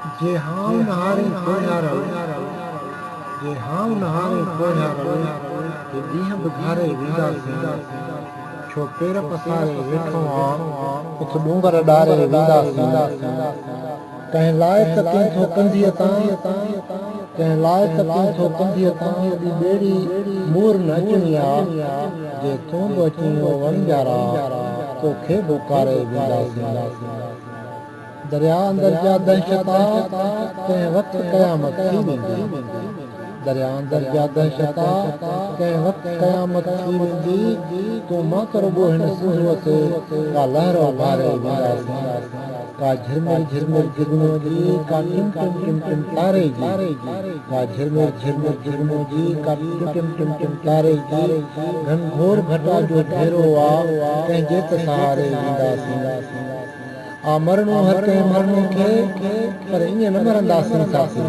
जे हाँ नहारे कोहारो जे हाँ नहारे कोहारो जे ॾींहं बि घारे वेंदासीं छो पेर पसारे वेठो उथ डूंगर ॾारे वेंदासीं कंहिं लाइ त कंहिंथो कंधीअ तां कंहिं लाइ त कंहिंथो कंधीअ तां एॾी ॿेड़ी मूर न अचणी आहे जे तूं बि अची वणजारा तोखे बि उकारे वेंदासीं दरिया अंदर जा दहशता कंहिं वक़्तु क़यामत थी वेंदी दरिया अंदर जा दहशता कंहिं वक़्तु क़यामत थी वेंदी तूं मां रुॻो हिन सिंधूअ ते का लहर उभारे वेंदासीं का झिरमिर झिरमिर जुगनूअ जी का टिम टिम टिम टिम तारे जी का झिरमिर झिरमिर जुगनूअ जी का टिम टिम टिम टिम तारे जी घनघोर घटा जो घेरो आहे कंहिंजे त सहारे वेंदासीं आ मरणो हर कंहिं माण्हूअ खे पर ईअं न मरंदासीं साथी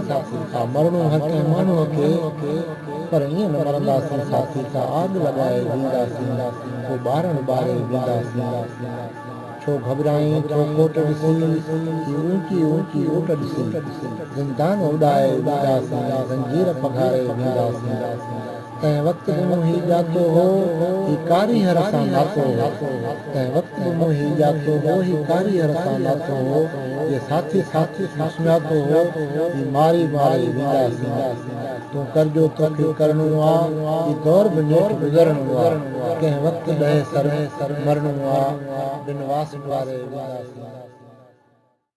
आ मरणो हर कंहिं माण्हूअ खे पर ईअं न मरंदासीं साथी सां आग लॻाए वेंदासीं पोइ ॿारनि ॿारे वेंदासीं छो घबराई छो कोट ॾिसी ही ऊंची ऊंची ओट ॾिसी ज़िंदान उॾाए वेंदासीं ज़ंजीर पघारे वेंदासीं तंहिं वक़्तु बि मूं ही जातो हो ही कारी हर सां नातो हो तंहिं वक़्तु बि मूं ही जातो हो ही कारी हर सां नातो हो ये साथी साथी सुञातो हो ही मारी मारे वेंदासीं तूं करजो तोखे करणो आहे ही दौर बि नेठि गुज़रणो आहे कंहिं वक़्तु ॾहे सर मरणो आहे बिन वास वारे वेंदासीं